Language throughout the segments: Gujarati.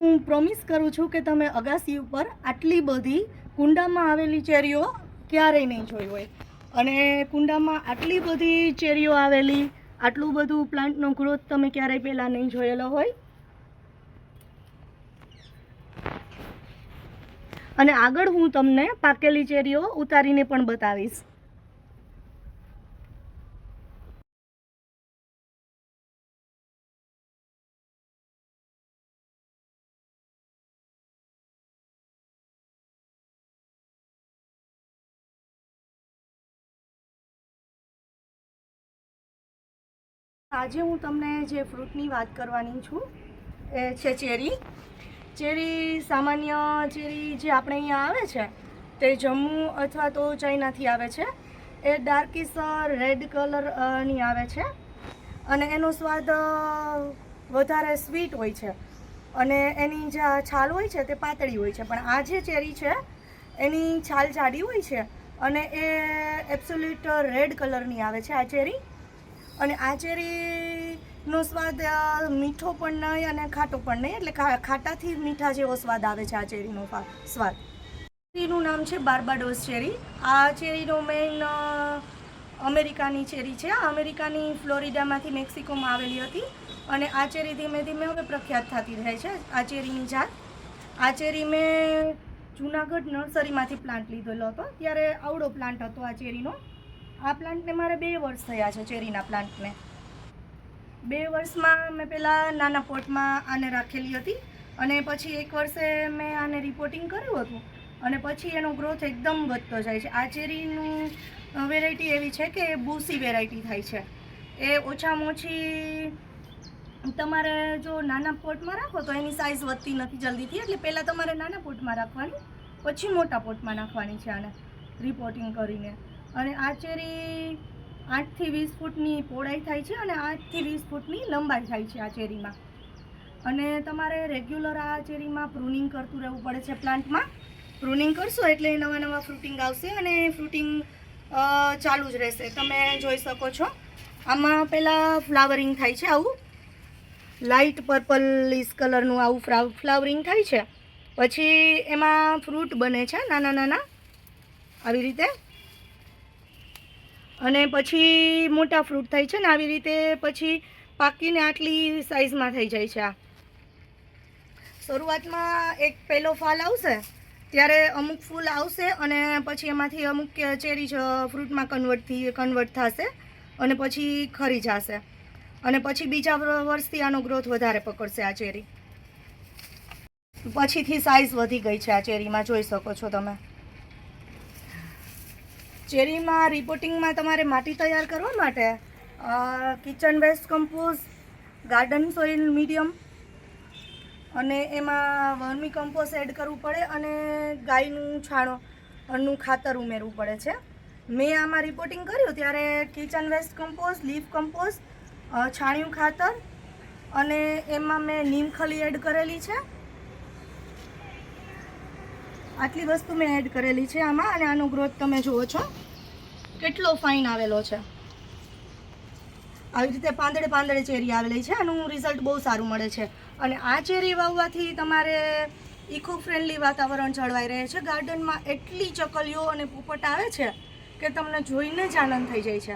હું પ્રોમિસ કરું છું કે તમે અગાસી ઉપર આટલી બધી કુંડામાં આવેલી ચેરીઓ ક્યારેય નહીં જોઈ હોય, અને કુંડામાં આટલી બધી ચેરીઓ આવેલી, આટલું બધું પ્લાન્ટનો ગ્રોથ તમે ક્યારેય પહેલાં નહીં જોયેલો હોય. અને આગળ હું તમને પાકેલી ચેરીઓ ઉતારીને પણ બતાવીશ. આજે હું તમને જે ફ્રૂટની વાત કરવાની છું એ છે ચેરી. ચેરી સામાન્ય ચેરી જે આપણે અહીંયા આવે છે તે જમ્મુ અથવા તો ચાઇનાથી આવે છે. એ ડાર્કિશ રેડ કલરની આવે છે અને એનો સ્વાદ વધારે સ્વીટ હોય છે, અને એની જે છાલ હોય છે તે પાતળી હોય છે. પણ આ જે ચેરી છે એની છાલ જાડી હોય છે અને એ એબ્સોલ્યુટ રેડ કલરની આવે છે આ ચેરી. અને આ ચેરીનો સ્વાદ મીઠો પણ નહીં અને ખાટો પણ નહીં, એટલે ખાટાથી મીઠા જેવો સ્વાદ આવે છે આ ચેરીનો સ્વાદ. ચેરીનું નામ છે બાર્બાડોસ ચેરી. આ ચેરીનો મેઇન અમેરિકાની ચેરી છે. આ અમેરિકાની ફ્લોરિડામાંથી મેક્સિકોમાં આવેલી હતી, અને આ ચેરી ધીમે ધીમે હવે પ્રખ્યાત થતી રહે છે આ ચેરીની જાત. આ ચેરી મેં જૂનાગઢ નર્સરીમાંથી પ્લાન્ટ લીધેલો હતો, ત્યારે આવડો પ્લાન્ટ હતો આ ચેરીનો. આ પ્લાન્ટને મારે 2 વર્ષ થયા છે. ચેરીના પ્લાન્ટને 2 વર્ષમાં મેં પહેલાં નાના પોટમાં આને રાખેલી હતી, અને પછી 1 વર્ષે મેં આને રિપોર્ટિંગ કર્યું હતું, અને પછી એનો ગ્રોથ એકદમ વધતો જાય છે. આ ચેરીનું વેરાયટી એવી છે કે એ બુસી વેરાયટી થાય છે. એ ઓછામાં ઓછી તમારે જો નાના પોટમાં રાખો તો એની સાઇઝ વધતી નથી જલ્દીથી, એટલે પહેલાં તમારે નાના પોટમાં રાખવાની, પછી મોટા પોટમાં નાખવાની છે આને રિપોર્ટિંગ કરીને. અને આ ચેરી 8 થી 20 ફૂટની પહોળાઈ થાય છે અને 8 થી 20 ફૂટની લંબાઈ થાય છે આ ચેરીમાં. અને તમારે રેગ્યુલર આ ચેરીમાં પ્રૂનિંગ કરતું રહેવું પડે છે. પ્લાન્ટમાં પ્રૂનિંગ કરશો એટલે નવા નવા ફ્રૂટિંગ આવશે, અને ફ્રૂટિંગ ચાલુ જ રહેશે. તમે જોઈ શકો છો આમાં પહેલાં ફ્લાવરિંગ થાય છે, આવું લાઇટ પર્પલિશ કલરનું આવું ફ્લાવરિંગ થાય છે. પછી એમાં ફ્રૂટ બને છે નાના નાના આવી રીતે, અને પછી મોટા ફ્રૂટ થાય છે ને આવી રીતે. પછી પાકીને આટલી સાઇઝમાં થઈ જાય છે. આ શરૂઆતમાં એક પહેલો ફાલ આવશે ત્યારે અમુક ફૂલ આવશે, અને પછી એમાંથી અમુક ચેરી ફ્રૂટમાં કન્વર્ટ થશે, અને પછી ખરી જશે, અને પછી બીજા વર્ષથી આનો ગ્રોથ વધારે પકડશે આ ચેરી. પછીથી સાઇઝ વધી ગઈ છે આ ચેરીમાં, જોઈ શકો છો તમે. ચેરીમાં રિપોર્ટિંગમાં તમારે માટી તૈયાર કરવા માટે kitchen waste compose, garden soil medium, અને એમાં વર્મી કમ્પોઝ એડ કરવું પડે, અને ગાયનું છાણનું ખાતર ઉમેરવું પડે છે. મેં આમાં રિપોર્ટિંગ કર્યું ત્યારે kitchen waste compose, leaf compose, છાણિયું ખાતર, અને એમાં મેં નીમખલી એડ કરેલી છે. આટલી વસ્તુ મેં એડ કરેલી છે આમાં, અને આનો ગ્રોથ તમે જુઓ છો કેટલો ફાઇન આવેલો છે. આવી રીતે પાંદડે પાંદડે ચેરી આવેલી છે. આનું રિઝલ્ટ બહુ સારું મળે છે. અને આ ચેરી વાવવાથી તમારે ઇકો ફ્રેન્ડલી વાતાવરણ જળવાઈ રહે છે. ગાર્ડનમાં એટલી ચકલીઓ અને પોપટ આવે છે કે તમને જોઈને જ આનંદ થઈ જાય છે.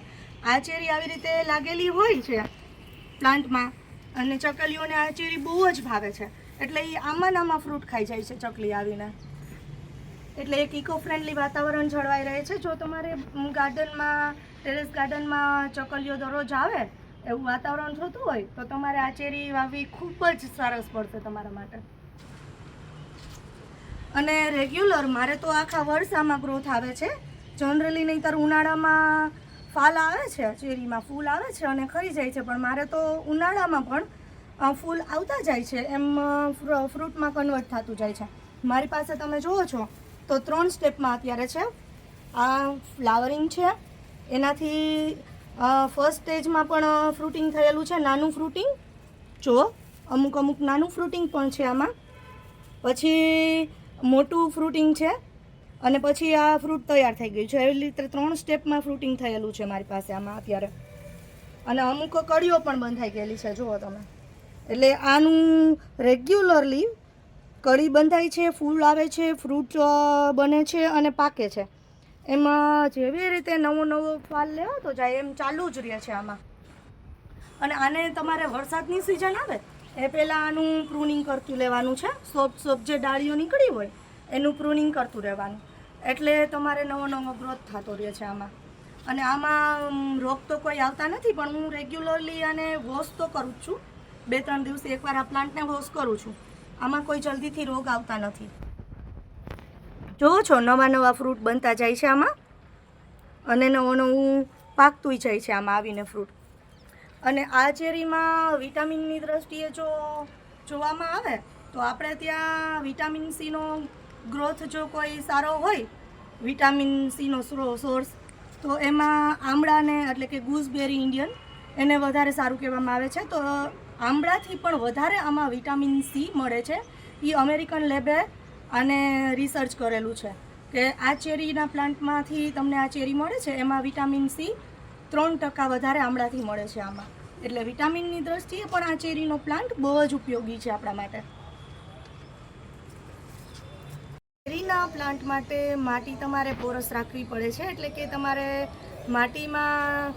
આ ચેરી આવી રીતે લાગેલી હોય છે પ્લાન્ટમાં, અને ચકલીઓને આ ચેરી બહુ જ ભાવે છે, એટલે એ આમાં ફ્રૂટ ખાઈ જાય છે ચકલી આવીને. એટલે એક ઇકો ફ્રેન્ડલી વાતાવરણ જળવાઈ રહે છે. જો તમારે ગાર્ડનમાં, ટેરેસ ગાર્ડનમાં ચકલીઓ દરરોજ આવે એવું વાતાવરણ થતું હોય તો તમારે આ ચેરી વાવવી ખૂબ જ સરસ પડશે તમારા માટે. અને રેગ્યુલર મારે તો આખા વર્ષ આમાં ગ્રોથ આવે છે જનરલી. નહીંતર ઉનાળામાં ફાલ આવે છે, ચેરીમાં ફૂલ આવે છે અને ખરી જાય છે, પણ મારે તો ઉનાળામાં પણ ફૂલ આવતા જાય છે, એમ ફ્રૂટમાં કન્વર્ટ થતું જાય છે. મારી પાસે તમે જુઓ છો તો 3 સ્ટેપમાં અત્યારે છે. આ ફ્લાવરિંગ છે, એનાથી ફર્સ્ટ સ્ટેજમાં પણ ફ્રૂટિંગ થયેલું છે, નાનું ફ્રૂટિંગ જો અમુક નાનું ફ્રૂટિંગ પણ છે આમાં. પછી મોટું ફ્રૂટિંગ છે, અને પછી આ ફ્રૂટ તૈયાર થઈ ગયું છે. એવી રીતે 3 સ્ટેપમાં ફ્રૂટિંગ થયેલું છે મારી પાસે આમાં અત્યારે. અને અમુક કળીઓ પણ બંધાઈ ગયેલી છે જુઓ તમે. એટલે આનું રેગ્યુલરલી કળી બંધાય છે, ફૂલ આવે છે, ફ્રૂટ બને છે અને પાકે છે. એમાં જેવી રીતે નવો નવો ફાલ લેવો તો જાય એમ ચાલુ જ રહે છે આમાં. અને આને તમારે વરસાદની સિઝન આવે એ પહેલાં આનું પ્રૂનિંગ કરતું લેવાનું છે. સોફ્ટ જે ડાળીઓ નીકળી હોય એનું પ્રૂનિંગ કરતું રહેવાનું, એટલે તમારે નવો નવો ગ્રોથ થતો રહે છે આમાં. અને આમાં રોગ તો કોઈ આવતા નથી, પણ હું રેગ્યુલરલી આને વોશ તો કરું જ છું. 2-3 દિવસે એકવાર આ પ્લાન્ટને વોશ કરું છું. આમાં કોઈ જલ્દીથી રોગ આવતા નથી. જોવો છો નવા નવા ફ્રૂટ બનતા જાય છે આમાં, અને નવું પાકતું જાય છે આમાં આવીને ફ્રૂટ. અને આ ચેરીમાં વિટામિનની દ્રષ્ટિએ જો જોવામાં આવે તો આપણે ત્યાં વિટામિન સીનો ગ્રોથ જો કોઈ સારો હોય, વિટામિન સીનો સોર્સ, તો એમાં આમળાને એટલે કે ગૂસબેરી ઇન્ડિયન એને વધારે સારું કહેવામાં આવે છે. તો આમળાથી પણ વધારે આમાં વિટામિન સી મળે છે. એ અમેરિકન લેબે આને રિસર્ચ કરેલું છે કે આ ચેરીના પ્લાન્ટમાંથી તમને આ ચેરી મળે છે એમાં વિટામિન સી 3% વધારે આમળાથી મળે છે આમાં. એટલે વિટામિનની દ્રષ્ટિએ પણ આ ચેરીનો પ્લાન્ટ બહુ જ ઉપયોગી છે આપણા માટે. ચેરીના પ્લાન્ટ માટે માટી તમારે પોરસ રાખવી પડે છે. એટલે કે તમારે માટીમાં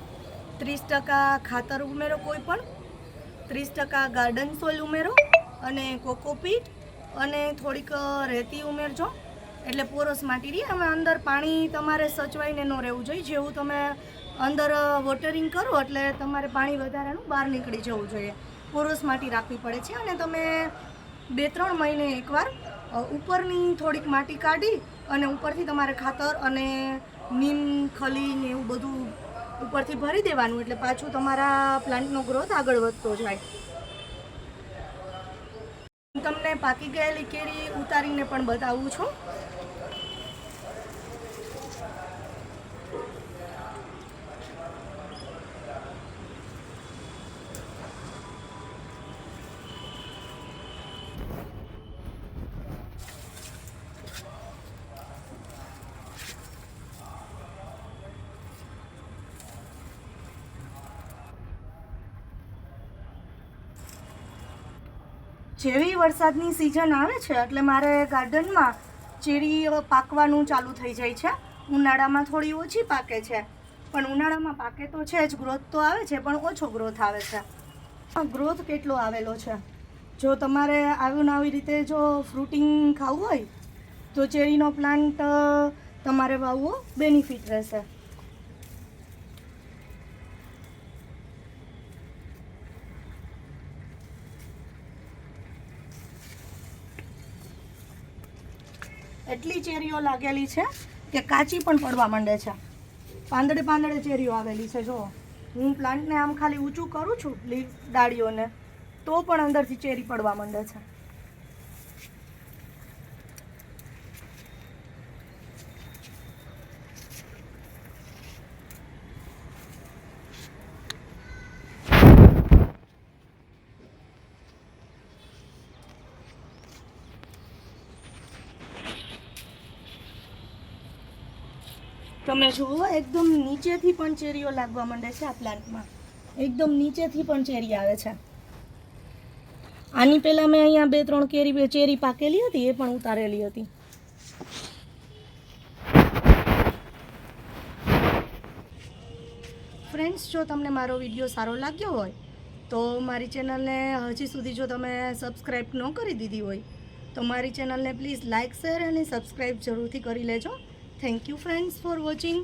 30% ખાતર ઉમેરો, કોઈ પણ 30% ગાર્ડન સોઇલ ઉમેરો, અને કોકોપીટ અને થોડીક રેતી ઉમેરજો, એટલે પોરસ માટી રહી. આમાં અંદર પાણી તમારે સચવાઈને ન રહેવું જોઈએ. જેવું તમે અંદર વોટરિંગ કરો એટલે તમારે પાણી વધારાનું બહાર નીકળી જવું જોઈએ. પોરસ માટી રાખવી પડે છે. અને તમે 2-3 મહિને એકવાર ઉપરની થોડીક માટી કાઢી અને ઉપરથી તમારે ખાતર અને નીમ ખલી ને એવું બધું ઉપરથી ભરી દેવાનું, એટલે પાછું તમારા પ્લાન્ટનો ગ્રોથ આગળ વધતો જાય. તમને પાકી ગયેલી કેરી ઉતારીને પણ બતાવું છું. જેવી વરસાદની સિઝન આવે છે એટલે મારે ગાર્ડનમાં ચેરી પાકવાનું ચાલુ થઈ જાય છે. ઉનાળામાં થોડી ઓછી પાકે છે, પણ ઉનાળામાં પાકે તો છે જ, ગ્રોથ તો આવે છે પણ ઓછો ગ્રોથ આવે છે. ગ્રોથ કેટલો આવેલો છે. જો તમારે આવી રીતે જો ફ્રૂટિંગ ખાવું હોય તો ચેરીનો પ્લાન્ટ તમારે વાવવો બેનિફિટ રહેશે. એટલી ચેરીઓ લાગેલી છે કે કાચી પણ પડવા માંડે છે. પાંદડે ચેરીઓ આવેલી છે. જો હું પ્લાન્ટને આમ ખાલી ઊંચું કરું છું લીફ ડાળીઓને તો પણ અંદરથી ચેરી પડવા માંડે છે. તમે જુઓ એકદમ નીચેથી પણ ચેરીઓ લાગવા માંડે છે આ પ્લાન્ટમાં. એકદમ નીચેથી પણ ચેરી આવે છે. આની પહેલાં મેં અહીંયા 2-3 ચેરી પાકેલી હતી, એ પણ ઉતારેલી હતી. ફ્રેન્ડ્સ, જો તમને મારો વિડીયો સારો લાગ્યો હોય તો મારી ચેનલને હજી સુધી જો તમે સબસ્ક્રાઈબ ન કરી દીધી હોય તો મારી ચેનલને પ્લીઝ લાઇક, શેર અને સબસ્ક્રાઈબ જરૂરથી કરી લેજો. Thank you friends for watching.